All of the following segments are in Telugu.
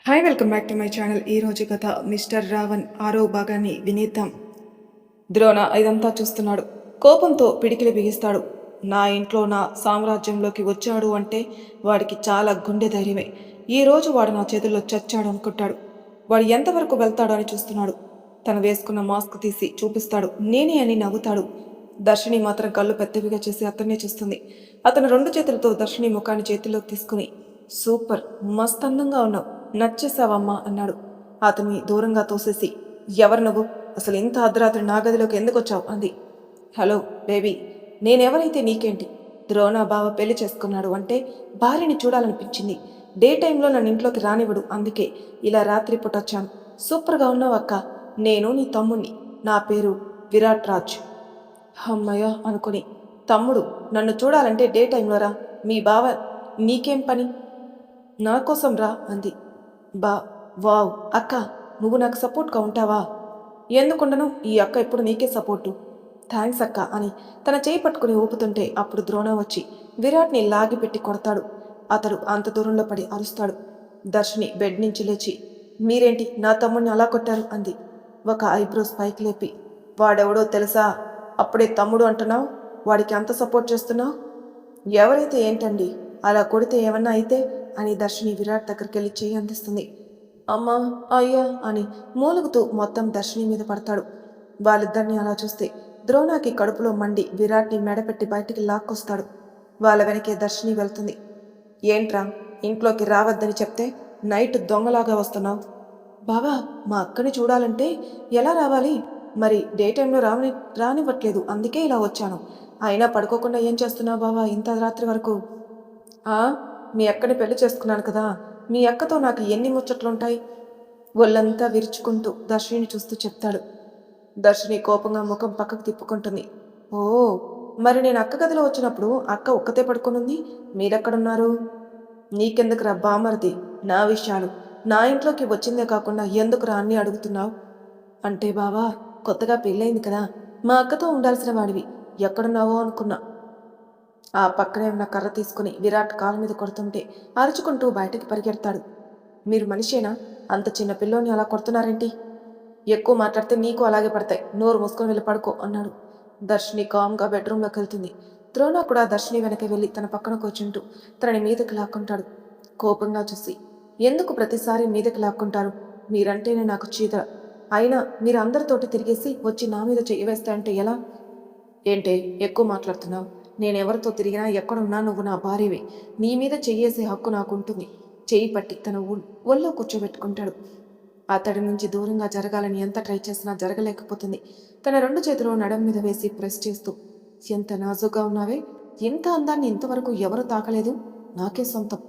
Hi welcome back to my channel. ఈరోజు కథ మిస్టర్ రావణ్ 6వ భాగాన్ని వినేద్దాం. ద్రోణ ఇదంతా చూస్తున్నాడు. కోపంతో పిడికిలి బిగిస్తాడు. నా ఇంట్లో నా సామ్రాజ్యంలోకి వచ్చాడు అంటే వాడికి చాలా గుండె ధైర్యమే. ఈరోజు వాడు నా చేతుల్లో చచ్చాడు అనుకుంటాడు. వాడు ఎంతవరకు వెళ్తాడో అని చూస్తున్నాడు. తను వేసుకున్న మాస్క్ తీసి చూపిస్తాడు. నేనే అని నవ్వుతాడు. దర్శిని మాత్రం కళ్ళు పెద్దవిగా చేసి అతన్నే చూస్తుంది. అతను 2 చేతులతో దర్శిని ముఖాన్ని చేతిలోకి తీసుకుని సూపర్, మస్త్ అందంగా ఉన్నావు, నచ్చేసావమ్మా అన్నాడు. అతన్ని దూరంగా తోసేసి, ఎవరు నువ్వు, అసలు ఇంత అర్ధరాత్రి నా గదిలోకి ఎందుకు వచ్చావు అంది. హలో బేబీ, నేనెవరైతే నీకేంటి? ద్రోణ బావ పెళ్లి చేసుకున్నాడు అంటే భార్యని చూడాలనిపించింది. డే టైంలో నన్ను ఇంట్లోకి రానివ్వడు, అందుకే ఇలా రాత్రిపూట వచ్చాను. సూపర్గా ఉన్నావు అక్క. నేను నీ తమ్ముణ్ణి. నా పేరు విరాట్ రాజ్. అమ్మయ్య అనుకుని, తమ్ముడు నన్ను చూడాలంటే డే టైంలో రా. మీ బావ నీకేం పని? నా కోసం రా అంది. బా వావ్ అక్క, నువ్వు నాకు సపోర్ట్గా ఉంటావా? ఎందుకుండను, ఈ అక్క ఎప్పుడు నీకే సపోర్టు. థ్యాంక్స్ అక్క అని తన చేయి పట్టుకుని ఊపుతుంటే అప్పుడు ద్రోణ వచ్చి విరాట్ని లాగిపెట్టి కొడతాడు. అతడు అంత దూరంలో పడి అరుస్తాడు. దర్శిని బెడ్ నుంచి లేచి, మీరేంటి నా తమ్ముడిని అలా కొట్టారు అంది. ఒక ఐబ్రోస్ పైకి లేపి, వాడెవడో తెలుసా? అప్పుడే తమ్ముడు అంటున్నావు, వాడికి అంత సపోర్ట్ చేస్తున్నావు? ఎవరైతే ఏంటండి, అలా కొడితే ఏమన్నా అయితే అని దర్శిని విరాట్ దగ్గరికి వెళ్ళి చేయి అందిస్తుంది. అమ్మా అయ్యా అని మూలుగుతూ మొత్తం దర్శిని మీద పడతాడు. వాళ్ళిద్దరిని అలా చూస్తే ద్రోణాకి కడుపులో మండి విరాట్ని మెడపెట్టి బయటికి లాక్కొస్తాడు. వాళ్ళ వెనకే దర్శిని వెళ్తుంది. ఏంట్రా, ఇంట్లోకి రావద్దని చెప్తే నైట్ దొంగలాగా వస్తున్నావు? బావా, మా అక్కని చూడాలంటే ఎలా రావాలి? మరి డే టైంలో రానివ్వట్లేదు, అందుకే ఇలా వచ్చాను. అయినా పడుకోకుండా ఏం చేస్తున్నావు బావా ఇంత రాత్రి వరకు? ఆ మీ అక్కని పెళ్లి చేసుకున్నాను కదా, మీ అక్కతో నాకు ఎన్ని ముచ్చట్లుంటాయి? ఒళ్ళంతా విరుచుకుంటూ దర్శిని చూస్తూ చెప్తాడు. దర్శిని కోపంగా ముఖం పక్కకు తిప్పుకుంటుంది. ఓ, మరి నేను అక్క గదిలో వచ్చినప్పుడు అక్క ఒక్కతే పడుకునుంది, మీరెక్కడున్నారు? నీకెందుకురా బామర్ది నా విషయాలు? నా ఇంట్లోకి వచ్చిందే కాకుండా ఎందుకురా అన్నీ అడుగుతున్నావు? అంటే బావా, కొత్తగా పెళ్ళయింది కదా, మా అక్కతో ఉండాల్సిన వాడివి, ఎక్కడున్నావో అనుకున్నా. ఆ పక్కనే ఉన్న కర్ర తీసుకుని విరాట్ కాలు మీద కొడుతుంటే అరుచుకుంటూ బయటకి పరిగెడతాడు. మీరు మనిషేనా? అంత చిన్న పిల్లోని అలా కొడుతున్నారేంటి? ఎక్కువ మాట్లాడితే నీకు అలాగే పడతాయి, నోరు మూసుకొని వెళ్ళి పడుకో అన్నాడు. దర్శిని కామ్గా బెడ్రూమ్లోకి వెళ్తుంది. ద్రోణ కూడా దర్శిని వెనక వెళ్ళి తన పక్కన కూర్చుంటూ తనని మీదకి లాక్కుంటాడు. కోపంగా చూసి, ఎందుకు ప్రతిసారి మీదకి లాక్కుంటారు? మీరంటేనే నాకు చీత. అయినా మీరు అందరితోటి తిరిగేసి వచ్చి నా మీద చెయ్యి వేస్తా అంటే ఎలా? ఏంటే ఎక్కువ మాట్లాడుతున్నావు? నేనెవరితో తిరిగినా ఎక్కడున్నా నువ్వు నా భార్యవే. నీ మీద చెయ్యేసే హక్కు నాకుంటుంది. చెయ్యి పట్టి తన ఒళ్ళో కూర్చోబెట్టుకుంటాడు. అతడి నుంచి దూరంగా జరగాలని ఎంత ట్రై చేసినా జరగలేకపోతుంది. తన 2 చేతులు నడం మీద వేసి ప్రెస్ చేస్తూ, ఎంత నాజుగా ఉన్నావే, ఇంత అందాన్ని ఇంతవరకు ఎవరు తాకలేదు, నాకే సొంతం.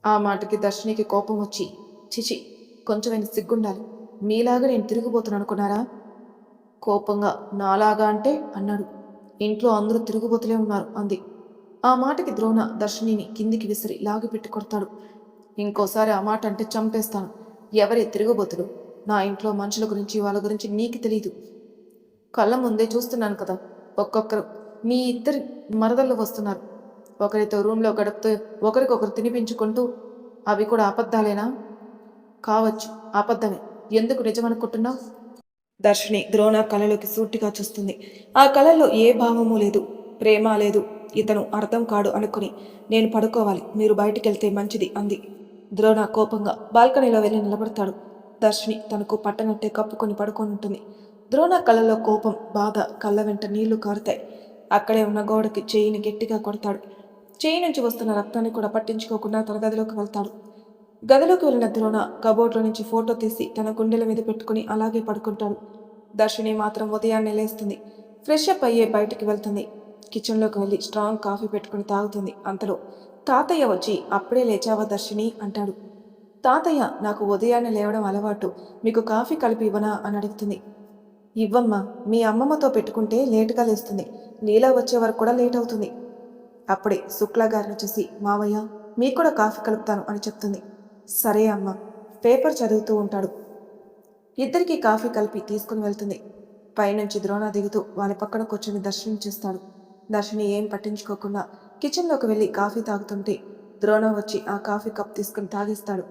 ఆ మాటకి దర్శినికి కోపం వచ్చి, చిచి, కొంచెమైనా సిగ్గుండాలి. మీలాగా నేను తిరిగిపోతున్నాను అనుకున్నారా? కోపంగా, నాలాగా అంటే అన్నాడు. ఇంట్లో అందరూ తిరుగుబోతులే ఉన్నారు అంది. ఆ మాటకి ద్రోణ దర్శినిని కిందికి విసిరి లాగిపెట్టి కొడతాడు. ఇంకోసారి ఆ మాట అంటే చంపేస్తాను. ఎవరే తిరుగుబోతులు? నా ఇంట్లో మనుషుల గురించి వాళ్ళ గురించి నీకు తెలీదు. కళ్ళ ముందే చూస్తున్నాను కదా, ఒక్కొక్కరు మీ ఇద్దరి మరదళ్ళు వస్తున్నారు. ఒకరితో రూమ్లో గడుపుతూ ఒకరికొకరు తినిపించుకుంటూ. అవి కూడా అబద్ధాలేనా? కావచ్చు, అబద్ధమే. ఎందుకు నిజమనుకుంటున్నావు? దర్శిని ద్రోణ కళలోకి సూటిగా చూస్తుంది. ఆ కళల్లో ఏ భావమూ లేదు, ప్రేమ లేదు. ఇతను అర్థం కాడు అనుకుని, నేను పడుకోవాలి, మీరు బయటికెళ్తే మంచిది అంది. ద్రోణ కోపంగా బాల్కనీలో వెళ్ళి నిలబడతాడు. దర్శిని తనకు పట్టనట్టే కప్పుకొని పడుకొని. ద్రోణ కళ్ళలో కోపం, బాధ, కళ్ళ వెంట నీళ్లు కారుతాయి. అక్కడే ఉన్న గోడకి చేయిని గట్టిగా కొడతాడు. చేయి నుంచి వస్తున్న రక్తాన్ని కూడా పట్టించుకోకుండా తన గదిలోకి వెళ్తాడు. గదిలోకి వెళ్ళిన ద్రోణ కబోర్డ్లో నుంచి ఫోటో తీసి తన గుండెల మీద పెట్టుకుని అలాగే పడుకుంటాడు. దర్శిని మాత్రం ఉదయాన్నే లేస్తుంది. ఫ్రెష్ అప్ అయ్యే బయటికి వెళ్తుంది. కిచెన్లోకి వెళ్ళి స్ట్రాంగ్ కాఫీ పెట్టుకుని తాగుతుంది. అంతలో తాతయ్య వచ్చి, అప్పుడే లేచావా దర్శిని అంటాడు. తాతయ్య, నాకు ఉదయాన్నే లేవడం అలవాటు, మీకు కాఫీ కలిపి ఇవ్వనా అని అడుగుతుంది. ఇవ్వమ్మా, మీ అమ్మమ్మతో పెట్టుకుంటే లేటుగా లేస్తుంది, నీలా వచ్చే వరకు కూడా లేట్ అవుతుంది. అప్పుడే శుక్లా గారిని చూసి, మావయ్య మీకు కూడా కాఫీ కలుపుతాను అని చెప్తుంది. సరే అమ్మ. పేపర్ చదువుతూ ఉంటాడు. ఇద్దరికీ కాఫీ కలిపి తీసుకుని వెళ్తుంది. పైనుంచి ద్రోణ దిగుతూ వాళ్ళ పక్కన కూర్చొని దర్శనం చేస్తాడు. దర్శిని ఏం పట్టించుకోకుండా కిచెన్లోకి వెళ్ళి కాఫీ తాగుతుంటే ద్రోణ వచ్చి ఆ కాఫీ కప్ తీసుకుని తాగిస్తాడు.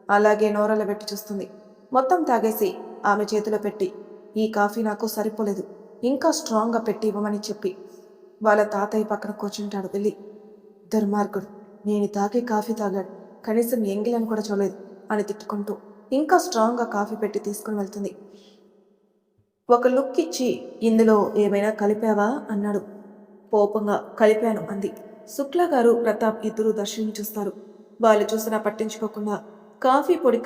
అలాగే నోరల పెట్టి చూస్తుంది. మొత్తం తాగేసి ఆమె చేతిలో పెట్టి, ఈ కాఫీ నాకు సరిపోలేదు, ఇంకా స్ట్రాంగ్గా పెట్టి ఇవ్వమని చెప్పి వాళ్ళ తాతయ్య పక్కన కూర్చుంటాడు వెళ్ళి. దుర్మార్గుడు, నేను తాగే కాఫీ తాగాడు, కనీసం ఎంగిలని కూడా చూడలేదు అని తిట్టుకుంటూ ఇంకా స్ట్రాంగ్గా కాఫీ పెట్టి తీసుకుని వెళ్తుంది. ఒక లుక్ ఇచ్చి, ఇందులో ఏమైనా కలిపావా అన్నాడు. కోపంగా కలిపాను అంది. శుక్లా గారు ప్రతాప్ ఇద్దరు దర్శిని చూస్తారు. వాళ్ళు చూసినా పట్టించుకోకుండా, కాఫీ పొడి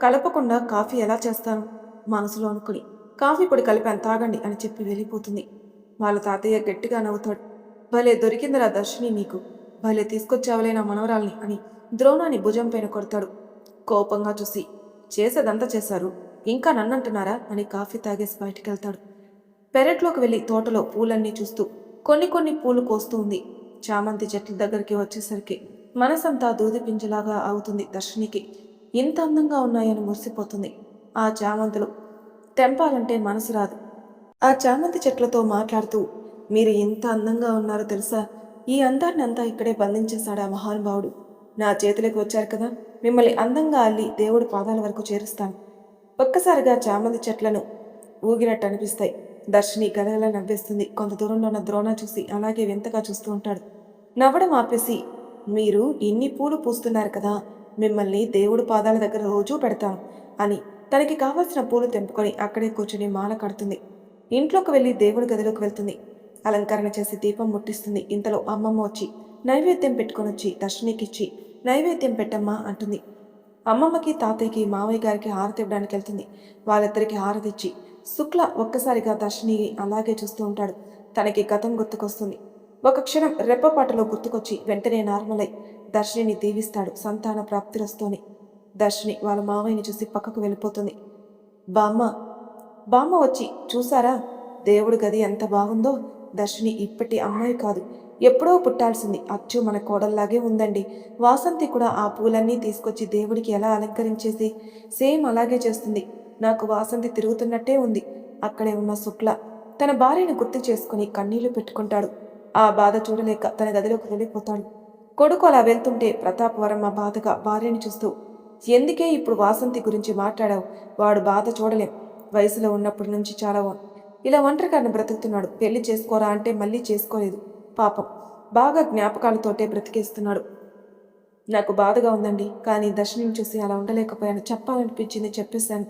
కలపకుండా కాఫీ ఎలా చేస్తాను మనసులో అనుకుని, కాఫీ పొడి కలిపాను తాగండి అని చెప్పి వెళ్ళిపోతుంది. వాళ్ళ తాతయ్య గట్టిగా నవ్వుతాడు. భలే దొరికిందిరా దర్శిని నీకు, భలే తీసుకొచ్చావలే నా మనవరాల్ని అని ద్రోణాన్ని భుజం పైన కొడతాడు. కోపంగా చూసి, చేసేదంతా చేశారు, ఇంకా నన్నంటున్నారా అని కాఫీ తాగేసి బయటికి వెళ్తాడు. పెరట్లోకి వెళ్ళి తోటలో పూలన్నీ చూస్తూ కొన్ని పూలు కోస్తూ ఉంది. చామంతి చెట్ల దగ్గరికి వచ్చేసరికి మనసంతా దూది పింజలాగా అవుతుంది దర్శినికి. ఇంత అందంగా ఉన్నాయని మురిసిపోతుంది. ఆ చామంతులు తెంపాలంటే మనసు రాదు. ఆ చామంతి చెట్లతో మాట్లాడుతూ, మీరు ఇంత అందంగా ఉన్నారో తెలుసా, ఈ అందాన్ని అంతా ఇక్కడే బంధించేశాడు ఆ మహానుభావుడు. నా చేతులకు వచ్చారు కదా, మిమ్మల్ని అందంగా అల్లి దేవుడి పాదాల వరకు చేరుస్తాను. ఒక్కసారిగా చామంతి చెట్లను ఊగినట్టు అనిపిస్తాయి. దర్శిని గలగల నవ్వేస్తుంది. కొంత దూరంలో ఉన్న ద్రోణ చూసి అలాగే వింతగా చూస్తూ ఉంటాడు. నవ్వడం ఆపేసి, మీరు ఇన్ని పూలు పూస్తున్నారు కదా, మిమ్మల్ని దేవుడి పాదాల దగ్గర రోజూ పెడతాను అని తనకి కావలసిన పూలు తెంపుకొని అక్కడే కూర్చుని మాల కడుతుంది. ఇంట్లోకి వెళ్ళి దేవుడి గదిలోకి వెళ్తుంది. అలంకరణ చేసి దీపం ముట్టిస్తుంది. ఇంతలో అమ్మమ్మ వచ్చి నైవేద్యం పెట్టుకొని వచ్చి దర్శినికిచ్చి, నైవేద్యం పెట్టమ్మా అంటుంది. అమ్మమ్మకి తాతయ్యకి మావయ్య గారికి హారతి ఇవ్వడానికి వెళ్తుంది. వాళ్ళిద్దరికి హారతిచ్చి శుక్ల ఒక్కసారిగా దర్శిని అలాగే చూస్తూ ఉంటాడు. తనకి గతం గుర్తుకొస్తుంది. ఒక క్షణం రెప్పపాటలో గుర్తుకొచ్చి వెంటనే నార్మల్ అయి దర్శిని దీవిస్తాడు సంతాన ప్రాప్తిరస్తోని. దర్శిని వాళ్ళ మావయ్యని చూసి పక్కకు వెళ్ళిపోతుంది. బామ్మ వచ్చి, చూసారా దేవుడి గది ఎంత బాగుందో, దర్శిని ఇప్పటి అమ్మాయి కాదు, ఎప్పుడో పుట్టాల్సింది, అచ్చు మన కోడల్లాగే ఉందండి. వాసంతి కూడా ఆ పూలన్నీ తీసుకొచ్చి దేవుడికి ఎలా అలంకరించేసి సేమ్ అలాగే చేస్తుంది. నాకు వాసంతి తిరుగుతున్నట్టే ఉంది. అక్కడే ఉన్న శుక్ల తన భార్యను గుర్తు చేసుకుని కన్నీళ్లు పెట్టుకుంటాడు. ఆ బాధ చూడలేక తన గదిలోకి వెళ్ళిపోతాడు. కొడుకు అలా వెళ్తుంటే ప్రతాప్ వర్మ బాధగా భార్యని చూస్తూ, ఎందుకే ఇప్పుడు వాసంతి గురించి మాట్లాడావు, వాడు బాధ చూడలేం, వయసులో ఉన్నప్పటి నుంచి చాలా ఇలా ఒంటరిగానే బ్రతుకుతున్నాడు, పెళ్లి చేసుకోరా అంటే మళ్ళీ చేసుకోలేదు, పాపం బాగా జ్ఞాపకాలతోటే బ్రతికేస్తున్నాడు. నాకు బాధగా ఉందండి, కానీ దర్శనం చూసి అలా ఉండలేకపోయాను, చెప్పాలనిపించింది చెప్పేశాను.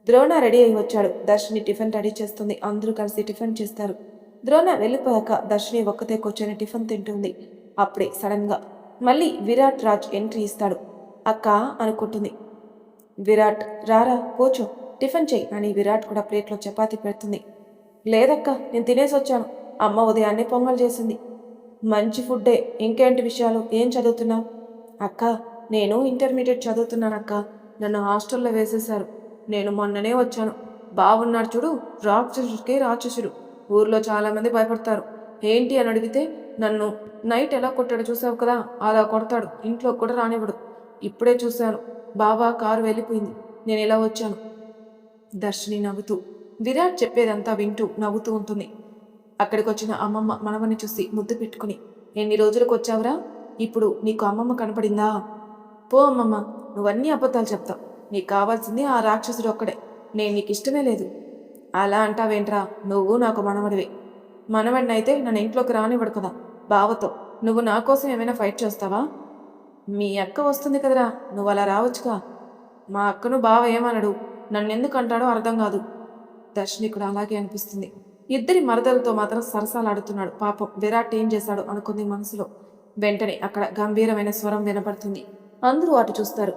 ద్రోణ రెడీ అయి వచ్చాడు. దర్శిని టిఫిన్ రెడీ చేస్తుంది. అందరూ కలిసి టిఫిన్ చేస్తారు. ద్రోణ వెళ్ళిపోయాక దర్శిని ఒక్కతే కూర్చొని టిఫిన్ తింటుంది. అప్పుడే సడన్గా మళ్ళీ విరాట్ రాజ్ ఎంట్రీ ఇస్తాడు. అక్క అనుకుంటుంది. విరాట్, రారా కూర్చో, టిఫిన్ చెయ్యి అని విరాట్ కూడా ప్లేట్లో చపాతీ పెడుతుంది. లేదక్క, నేను తినేసి వచ్చాను, అమ్మ ఉదయాన్నే పొంగల్ చేసింది. మంచి ఫుడ్డే, ఇంకేంటి విషయాలు, ఏం చదువుతున్నావు? అక్క, నేను ఇంటర్మీడియట్ చదువుతున్నానక్క, నన్ను హాస్టల్లో వేసేశారు, నేను మొన్ననే వచ్చాను. బాగున్నాడు చూడు, రాక్షసుడికే రాక్షసుడు, ఊర్లో చాలామంది భయపడతారు. ఏంటి అని అడిగితే నన్ను నైట్ ఎలా కొట్టాడు చూసావు కదా, అలా కొడతాడు, ఇంట్లో కూడా రానివ్వడు. ఇప్పుడే చూశాను, బాబా కారు వెళ్ళిపోయింది, నేను ఇలా వచ్చాను. దర్శిని నవ్వుతూ విరాట్ చెప్పేదంతా వింటూ నవ్వుతూ ఉంటుంది. అక్కడికి వచ్చిన అమ్మమ్మ మనవని చూసి ముద్దు పెట్టుకుని, ఎన్ని రోజులకు వచ్చావురా, ఇప్పుడు నీకు అమ్మమ్మ కనపడిందా? పో అమ్మమ్మ, నువ్వన్నీ అబద్ధాలు చెప్తావు, నీకు కావాల్సింది ఆ రాక్షసుడు ఒక్కడే, నేను నీకు ఇష్టమే లేదు. అలా అంటావేంట్రా, నువ్వు నాకు మనవడివే. మనవడినైతే నన్ను ఇంట్లోకి రానివ్వడు కదా బావతో, నువ్వు నా కోసం ఏమైనా ఫైట్ చేస్తావా? మీ అక్క వస్తుంది కదరా, నువ్వు అలా రావచ్చుగా. మా అక్కను బావ ఏమనడు, నన్నెందుకు అంటాడో అర్థం కాదు. దర్శిని కూడా అలాగే అనిపిస్తుంది. ఇద్దరి మరదలతో మాత్రం సరసాలాడుతున్నాడు. పాపం విరాట్ ఏం చేశాడు అనుకుంది మనసులో. వెంటనే అక్కడ గంభీరమైన స్వరం వినపడుతుంది. అందరూ అటు చూస్తారు.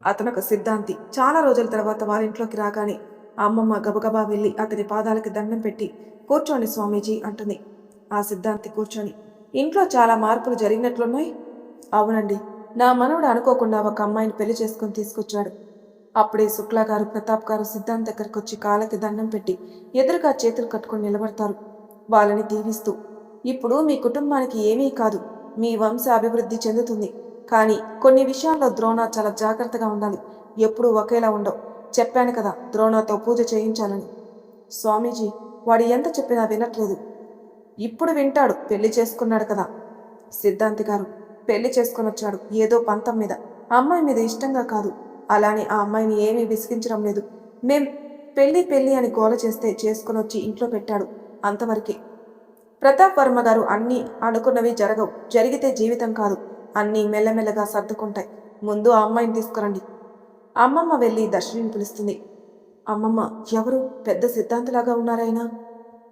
అతనొక సిద్ధాంతి. చాలా రోజుల తర్వాత వారింట్లోకి రాగానే అమ్మమ్మ గబగబా వెళ్ళి అతని పాదాలకి దండం పెట్టి, కూర్చోండి స్వామీజీ అంటుంది. ఆ సిద్ధాంతి కూర్చొని, ఇంట్లో చాలా మార్పులు జరిగినట్లున్నాయి. అవునండి, నా మనవడు అనుకోకుండా ఒక అమ్మాయిని పెళ్లి చేసుకుని తీసుకొచ్చాడు. అప్పుడే శుక్లా గారు ప్రతాప్ గారు సిద్ధాంత్ దగ్గరకు వచ్చి కాళ్ళకి దండం పెట్టి ఎదురుగా చేతులు కట్టుకుని నిలబడతారు. వాళ్ళని దీవిస్తూ, ఇప్పుడు మీ కుటుంబానికి ఏమీ కాదు, మీ వంశ అభివృద్ధి చెందుతుంది. కానీ కొన్ని విషయాల్లో ద్రోణ చాలా జాగ్రత్తగా ఉండాలి, ఎప్పుడూ ఒకేలా ఉండవు. చెప్పాను కదా ద్రోణతో పూజ చేయించాలని. స్వామీజీ, వాడు ఎంత చెప్పినా వినట్లేదు. ఇప్పుడు వింటాడు, పెళ్లి చేసుకున్నాడు కదా. సిద్ధాంతి గారు, పెళ్లి చేసుకొని వచ్చాడు ఏదో పంతం మీద, ఆ అమ్మాయి మీద ఇష్టంగా కాదు. అలానే ఆ అమ్మాయిని ఏమీ విసిగించడం లేదు. మేం పెళ్ళి పెళ్ళి అని గోల చేస్తే చేసుకొని వచ్చి ఇంట్లో పెట్టాడు, అంతవరకే. ప్రతాప్ వర్మ గారు అన్నీ అనుకున్నవి జరగవు. జరిగితే జీవితం కాదు, అన్నీ మెల్లమెల్లగా సర్దుకుంటాయి. ముందు ఆ అమ్మాయిని తీసుకురండి. అమ్మమ్మ వెళ్ళి దర్శిని పిలుస్తుంది. అమ్మమ్మ, ఎవరు? పెద్ద సిద్ధాంతిలాగా ఉన్నారాయన.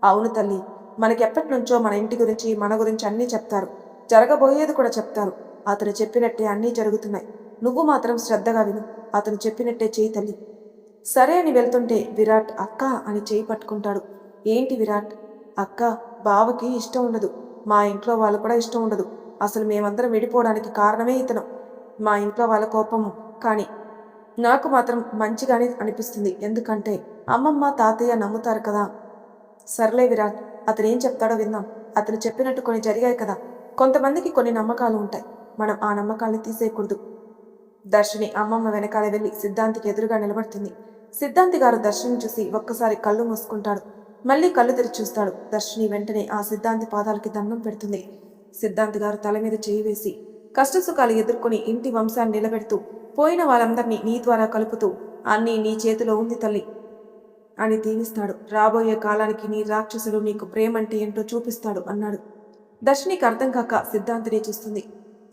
అవును తల్లి, మనకెప్పటి నుంచో మన ఇంటి గురించి మన గురించి అన్నీ చెప్తారు. జరగబోయేది కూడా చెప్తారు. అతను చెప్పినట్టే అన్నీ జరుగుతున్నాయి. నువ్వు మాత్రం శ్రద్ధగా విను. అతను చెప్పినట్టే చేయి తల్లి. సరే అని వెళ్తుంటే విరాట్ అక్క అని చేయి పట్టుకుంటాడు. ఏంటి విరాట్? అక్క, బావకి ఇష్టం ఉండదు. మా ఇంట్లో వాళ్ళు కూడా ఇష్టం ఉండదు. అసలు మేమందరం విడిపోవడానికి కారణమే ఇతను. మా ఇంట్లో వాళ్ళ కోపము. కానీ నాకు మాత్రం మంచిగానే అనిపిస్తుంది. ఎందుకంటే అమ్మమ్మ తాతయ్య నమ్ముతారు కదా. సర్లే విరాట్, అతను ఏం చెప్తాడో విందాం. అతను చెప్పినట్టు కొన్ని జరిగాయి కదా. కొంతమందికి కొన్ని నమ్మకాలు ఉంటాయి. మనం ఆ నమ్మకాల్ని తీసేయకూడదు. దర్శిని అమ్మమ్మ వెనకాల వెళ్ళి సిద్ధాంతికి ఎదురుగా నిలబడుతుంది. సిద్ధాంతి గారు దర్శిని చూసి ఒక్కసారి కళ్ళు మూసుకుంటాడు. మళ్ళీ కళ్ళు తెరిచి చూస్తాడు. దర్శిని వెంటనే ఆ సిద్ధాంతి పాదాలకి దండం పెడుతుంది. సిద్ధాంతి గారు తల మీద చేయి వేసి కష్టసుఖాలు ఎదుర్కొని ఇంటి వంశాన్ని నిలబెడుతూ పోయిన వాళ్ళందరినీ నీ ద్వారా కలుపుతూ అన్నీ నీ చేతిలో ఉంది తల్లి అని దీవిస్తాడు. రాబోయే కాలానికి నీ రాక్షసుడు నీకు ప్రేమంటే ఏంటో చూపిస్తాడు అన్నాడు. దర్శినికి అర్థం కాక సిద్ధాంతిని చూస్తుంది.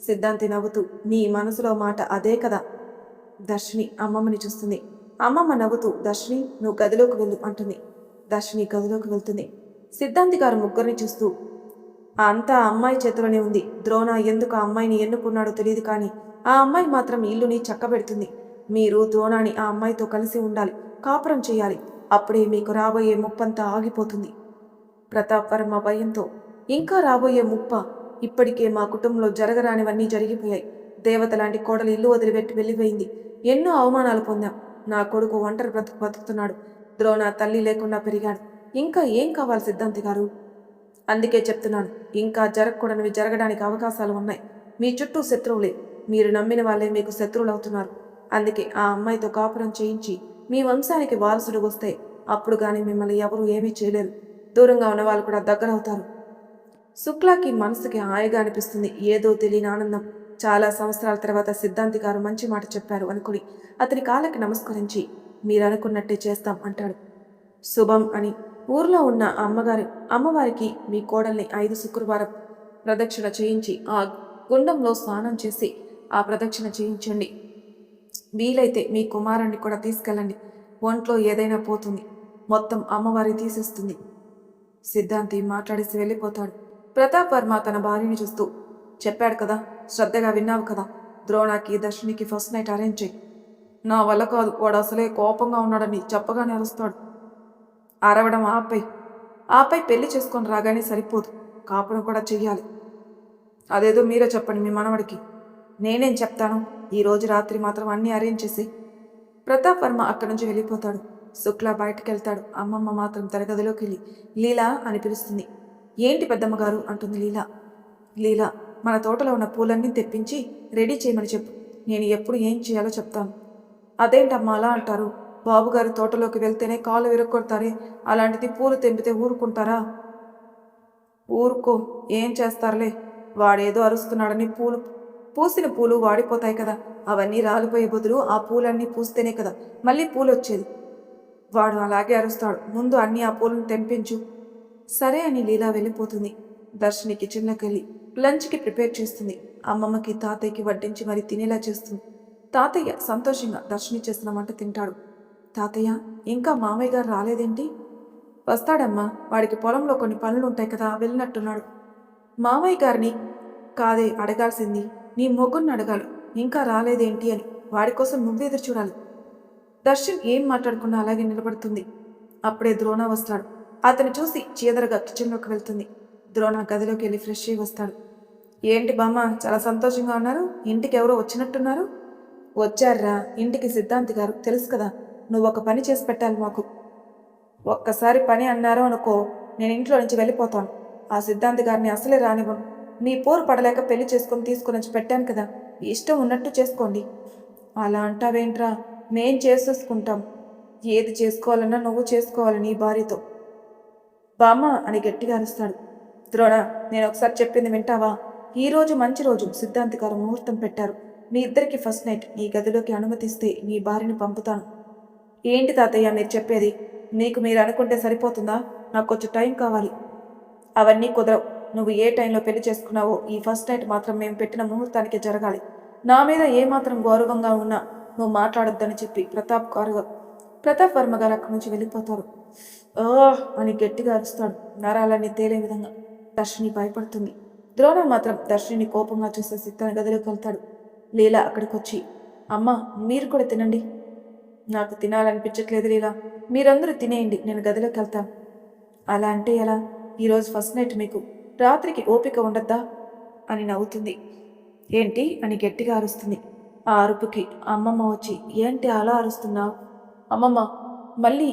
సిద్ధాంతి నవ్వుతూ, నీ మనసులో మాట అదే కదా. దర్శిని అమ్మమ్మని చూస్తుంది. అమ్మమ్మ నవ్వుతూ, దర్శిని నువ్వు గదిలోకి వెళ్ళు అంటుంది. దర్శిని గదిలోకి వెళ్తుంది. సిద్ధాంతి గారు ముగ్గురిని చూస్తూ, అంతా అమ్మాయి చేతిలోనే ఉంది. ద్రోణ ఎందుకు ఆ అమ్మాయిని ఎన్నుకున్నాడో తెలియదు, కానీ ఆ అమ్మాయి మాత్రం ఇల్లుని చక్కబెడుతుంది. మీరు ద్రోణాని ఆ అమ్మాయితో కలిసి ఉండాలి, కాపురం చేయాలి. అప్పుడే మీకు రాబోయే ముప్పంతా ఆగిపోతుంది. ప్రతాప్ వర్మ భయంతో, ఇంకా రాబోయే ముప్ప? ఇప్పటికే మా కుటుంబంలో జరగరానివన్నీ జరిగిపోయాయి. దేవత లాంటి కోడలు ఇల్లు వదిలిపెట్టి వెళ్ళిపోయింది. ఎన్నో అవమానాలు పొందాం. నా కొడుకు ఒంటరి బతుకుతున్నాడు. ద్రోణ తల్లి లేకుండా పెరిగాడు. ఇంకా ఏం కావాలి సిద్ధాంతి గారు? అందుకే చెప్తున్నాను, ఇంకా జరగకూడనివి జరగడానికి అవకాశాలు ఉన్నాయి. మీ చుట్టూ శత్రువులే. మీరు నమ్మిన వాళ్ళే మీకు శత్రువులు అవుతున్నారు. అందుకే ఆ అమ్మాయితో కాపురం చేయించి మీ వంశానికి వారసుడు వస్తే అప్పుడు కానీ మిమ్మల్ని ఎవరూ ఏమీ చేయలేరు. దూరంగా ఉన్న వాళ్ళు కూడా దగ్గరవుతారు. శుక్లాకి మనసుకి హాయిగా అనిపిస్తుంది. ఏదో తెలియని ఆనందం. చాలా సంవత్సరాల తర్వాత సిద్ధాంతి గారు మంచి మాట చెప్పారు అనుకుని అతని కాళ్ళకి నమస్కరించి, మీరు అనుకున్నట్టే చేస్తాం అంటాడు. శుభం అని ఊర్లో ఉన్న అమ్మవారికి మీ కోడల్ని 5 శుక్రవారం ప్రదక్షిణ చేయించి ఆ గుండంలో స్నానం చేసి ఆ ప్రదక్షిణ చేయించండి. వీలైతే మీ కుమారుణ్ణి కూడా తీసుకెళ్ళండి. ఒంట్లో ఏదైనా పోతుంది, మొత్తం అమ్మవారి తీసేస్తుంది. సిద్ధాంతి మాట్లాడేసి వెళ్ళిపోతాడు. ప్రతాప్ వర్మ తన భార్యని చూస్తూ, చెప్పాడు కదా, శ్రద్ధగా విన్నావు కదా. ద్రోణాకి దర్శినికి ఫస్ట్ నైట్ అరేంజ్ చేయి. నా వల్ల కాదు, వాడు అసలే కోపంగా ఉన్నాడని చెప్పగానే అరుస్తాడు. అరవడం ఆపై పెళ్లి చేసుకొని రాగానే సరిపోదు, కాపురం కూడా చెయ్యాలి. అదేదో మీరే చెప్పండి మీ మనవడికి. నేనేం చెప్తాను, ఈరోజు రాత్రి మాత్రం అన్నీ అరేంజ్ చేసి. ప్రతాప్ వర్మ అక్కడి నుంచి వెళ్ళిపోతాడు. శుక్ల బయటకెళ్తాడు. అమ్మమ్మ మాత్రం తన గదిలోకి వెళ్ళి లీలా అని పిలుస్తుంది. ఏంటి పెద్దమ్మగారు అంటుంది లీలా. లీలా, మన తోటలో ఉన్న పూలన్నీ తెప్పించి రెడీ చేయమని చెప్పు. నేను ఎప్పుడు ఏం చేయాలో చెప్తాను. అదేంటమ్మా అలా అంటారు? బాబుగారి తోటలోకి వెళ్తేనే కాళ్ళు విరగొడతారే, అలాంటిది పూలు తెంపితే ఊరుకుంటారా? ఊరుకో, ఏం చేస్తారులే. వాడేదో అరుస్తున్నాడని పూసిన పూలు వాడిపోతాయి కదా. అవన్నీ రాలిపోయే బదులు ఆ పూలన్నీ పూస్తేనే కదా మళ్ళీ పూలు వచ్చేది. వాడు అలాగే అరుస్తాడు. ముందు అన్నీ ఆ పూలను తెంపించు. సరే అని లీలా వెళ్ళిపోతుంది. దర్శిని కిచెన్లోకి వెళ్ళి లంచ్కి ప్రిపేర్ చేస్తుంది. అమ్మమ్మకి తాతయ్యకి వడ్డించి మరి తినేలా చేస్తుంది. తాతయ్య సంతోషంగా దర్శిని చేసిన వంట తింటాడు. తాతయ్య, ఇంకా మామయ్య గారు రాలేదేంటి? వస్తాడమ్మా, వాడికి పొలంలో కొన్ని పనులు ఉంటాయి కదా, వెళ్ళినట్టున్నాడు. మామయ్య గారిని కాదే అడగాల్సింది, నీ మొగ్గుని అడగాలి. ఇంకా రాలేదేంటి అని. వాడి కోసం నువ్వు ఎదురు చూడాలి. దర్శన్ ఏం మాట్లాడకుండా అలాగే నిలబడుతుంది. అప్పుడే ద్రోణ వస్తాడు. అతను చూసి చీదరగా కిచెన్లోకి వెళ్తుంది. ద్రోణ గదిలోకి వెళ్ళి ఫ్రెష్ అయ్యి వస్తాడు. ఏంటి బామ్మ, చాలా సంతోషంగా ఉన్నారు? ఇంటికి ఎవరో వచ్చినట్టున్నారు? వచ్చారా, ఇంటికి సిద్ధాంతి గారు. తెలుసు కదా, నువ్వు ఒక పని చేసి పెట్టాలి మాకు. ఒక్కసారి పని అన్నారో అనుకో, నేను ఇంట్లో నుంచి వెళ్ళిపోతాను. ఆ సిద్ధాంతి గారిని అసలే రానివ్వను. మీ పోరు పడలేక పెళ్లి చేసుకొని తీసుకుని వచ్చి పెట్టాను కదా, ఇష్టం ఉన్నట్టు చేసుకోండి. అలా అంటావేంట్రా? మేం చేసేసుకుంటాం. ఏది చేసుకోవాలన్నా నువ్వు చేసుకోవాలి నీ భార్యతో. బామ్మ అని గట్టిగా అరుస్తాడు. ద్రోణ, నేను ఒకసారి చెప్పింది వింటావా? ఈరోజు మంచి రోజు, సిద్ధాంతి గారు ముహూర్తం పెట్టారు. మీ ఇద్దరికి ఫస్ట్ నైట్ ఈ గదిలోకి అనుమతిస్తే మీ భార్యని పంపుతాను. ఏంటి తాతయ్య మీరు చెప్పేది? మీకు మీరు అనుకుంటే సరిపోతుందా? నాకు కొంచెం టైం కావాలి. అవన్నీ కుదరవు. నువ్వు ఏ టైంలో పెళ్లి చేసుకున్నావో ఈ ఫస్ట్ నైట్ మాత్రం మేము పెట్టిన ముహూర్తానికి జరగాలి. నా మీద ఏమాత్రం గౌరవంగా ఉన్నా నువ్వు మాట్లాడొద్దని చెప్పి ప్రతాప్ వర్మ గారు అక్కడి నుంచి వెళ్ళిపోతారు. ఓ అని గట్టిగా అరుస్తాడు, నరాలన్నీ తేలే విధంగా. దర్శిని భయపడుతుంది. ద్రోణ మాత్రం దర్శిని కోపంగా చూసేసి తన గదిలోకి వెళ్తాడు. లీలా అక్కడికి వచ్చి, అమ్మ మీరు కూడా తినండి. నాకు తినాలనిపించట్లేదు లీలా, మీరందరూ తినేయండి, నేను గదిలోకి వెళ్తాను. అలా అంటే ఎలా? ఈరోజు ఫస్ట్ నైట్ మీకు రాత్రికి ఓపిక ఉండద్దా అని నవ్వుతుంది. ఏంటి అని గట్టిగా అరుస్తుంది. ఆ అరుపుకి అమ్మమ్మ వచ్చి, ఏంటి అలా అరుస్తున్నావు? అమ్మమ్మ, మళ్ళీ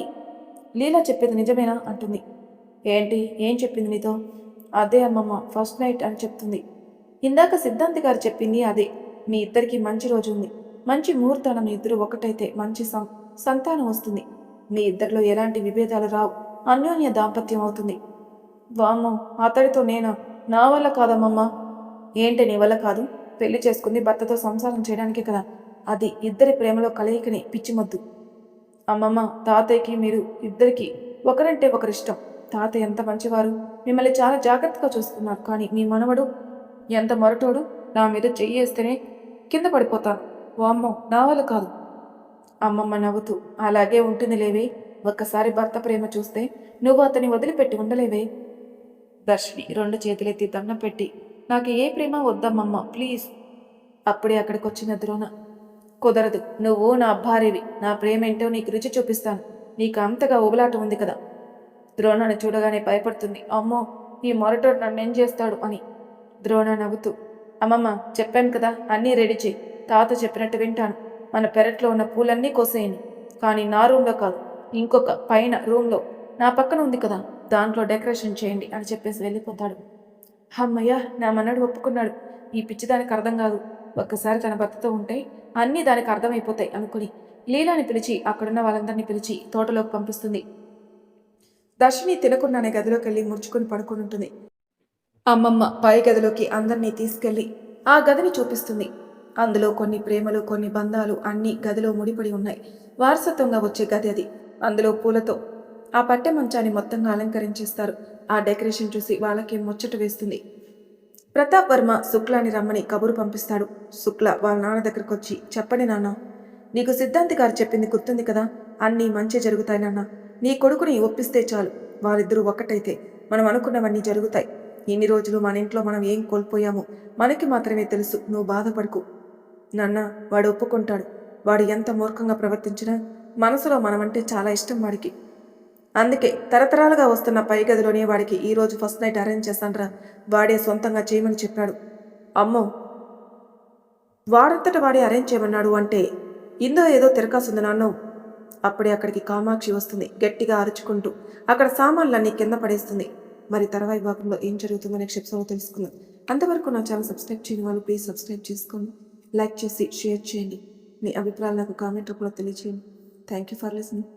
లీలా చెప్పేది నిజమేనా అంటుంది. ఏంటి, ఏం చెప్పింది నీతో? అదే అమ్మమ్మ, ఫస్ట్ నైట్ అని చెప్తుంది. ఇందాక సిద్ధాంతి గారు చెప్పింది అదే. మీ ఇద్దరికి మంచి రోజు ఉంది, మంచి ముహూర్తాన మీ ఇద్దరు ఒకటైతే మంచి సంతానం వస్తుంది. మీ ఇద్దరిలో ఎలాంటి విభేదాలు రావు, అన్యోన్య దాంపత్యం అవుతుంది. వామ్మో, అతడితో నేనా? నా వల్ల కాదమ్మమ్మ. ఏంటి నీ వల్ల కాదు? పెళ్లి చేసుకుంది భర్తతో సంసారం చేయడానికే కదా. అది ఇద్దరి ప్రేమలో కలయికని పిచ్చిమొద్దు. అమ్మమ్మ, తాతయ్యకి మీరు ఇద్దరికి ఒకరంటే ఒకరిష్టం. తాతయ్య ఎంత మంచివారు, మిమ్మల్ని చాలా జాగ్రత్తగా చూసుకున్నారు. కానీ మీ మనవడు ఎంత మొరటోడు, నా మీద చెయ్యేస్తేనే కింద పడిపోతాను. వామ్మో, నా వల్ల కాదు. అమ్మమ్మ నవ్వుతూ, అలాగే ఉంటుంది లేవే. ఒక్కసారి భర్త ప్రేమ చూస్తే నువ్వు అతని వదిలిపెట్టి ఉండలేవే. దర్శిని రెండు చేతులెత్తి దండం పెట్టి, నాకు ఏ ప్రేమ వద్దమ్మమ్మ ప్లీజ్. అప్పుడే అక్కడికి వచ్చిన ద్రోణ, కుదరదు, నువ్వు నా భార్యవి, నా ప్రేమ ఏంటో నీకు రుచి చూపిస్తాను. నీకు అంతగా ఉబలాట ఉంది కదా. ద్రోణను చూడగానే భయపడుతుంది. అమ్మో, ఈ మొరటోడు నన్నేం చేస్తాడు అని. ద్రోణ నవ్వుతూ, అమ్మమ్మ చెప్పాను కదా, అన్నీ రెడీ చేయి. తాత చెప్పినట్టు వింటాను. మన పెరట్లో ఉన్న పూలన్నీ కోసేయండి, కానీ నా రూమ్లో కాదు, ఇంకొక పైన రూమ్లో నా పక్కన ఉంది కదా, దాంట్లో డెకరేషన్ చేయండి అని చెప్పేసి వెళ్ళిపోతాడు. అమ్మయ్య, నా మనడు ఒప్పుకున్నాడు. ఈ పిచ్చి దానికి అర్థం కాదు. ఒక్కసారి తన భర్తతో ఉంటే అన్నీ దానికి అర్థమైపోతాయి అనుకుని లీలాని పిలిచి అక్కడున్న వాళ్ళందరినీ పిలిచి తోటలోకి పంపిస్తుంది. దర్శిని తినకుండానే గదిలోకి వెళ్ళి ముడుచుకుని పడుకుని ఉంటుంది. అమ్మమ్మ పై గదిలోకి అందరినీ తీసుకెళ్లి ఆ గదిని చూపిస్తుంది. అందులో కొన్ని ప్రేమలు, కొన్ని బంధాలు అన్నీ గదిలో ముడిపడి ఉన్నాయి. వారసత్వంగా వచ్చే గది అది. అందులో పూలతో ఆ పట్టె మంచాన్ని మొత్తంగా అలంకరించేస్తారు. ఆ డెకరేషన్ చూసి వాళ్ళకి ముచ్చట వేస్తుంది. ప్రతాప్ వర్మ శుక్లాని రమ్మని కబురు పంపిస్తాడు. శుక్ల వాళ్ళ నాన్న దగ్గరకు వచ్చి, చెప్పండి నాన్న, నీకు సిద్ధాంతి గారు చెప్పింది గుర్తుంది కదా, అన్నీ మంచి జరుగుతాయి నాన్న. నీ కొడుకుని ఒప్పిస్తే చాలు, వాళ్ళిద్దరూ ఒక్కటైతే మనం అనుకున్నవన్నీ జరుగుతాయి. ఇన్ని రోజులు మన ఇంట్లో మనం ఏం కోల్పోయామో మనకి మాత్రమే తెలుసు. నువ్వు బాధపడుకు నాన్న, వాడు ఒప్పుకుంటాడు. వాడు ఎంత మూర్ఖంగా ప్రవర్తించినా మనసులో మనమంటే చాలా ఇష్టం వాడికి. అందుకే తరతరాలుగా వస్తున్న పై గదిలోనే వాడికి ఈరోజు ఫస్ట్ నైట్ అరేంజ్ చేస్తానరా, వాడే సొంతంగా చేయమని చెప్పాడు. అమ్మో, వాడంతట వాడే అరేంజ్ చేయమన్నాడు అంటే ఇందులో ఏదో తిరకాసుంది నాన్న. అప్పుడే అక్కడికి కామాక్షి వస్తుంది, గట్టిగా అరుచుకుంటూ అక్కడ సామాన్లన్నీ కింద పడేస్తుంది. మరి తర్వాయి భాగంలో ఏం జరుగుతుందో నెక్స్ట్ ఎపిసోడ్లో తెలుసుకుందాం. అంతవరకు నా ఛానల్ సబ్స్క్రైబ్ చేయని వాళ్ళు ప్లీజ్ సబ్స్క్రైబ్ చేసుకోండి, లైక్ చేసి షేర్ చేయండి. మీ అభిప్రాయాలు నాకు కామెంట్ రూపంలో తెలియచేయండి. Thank you for listening.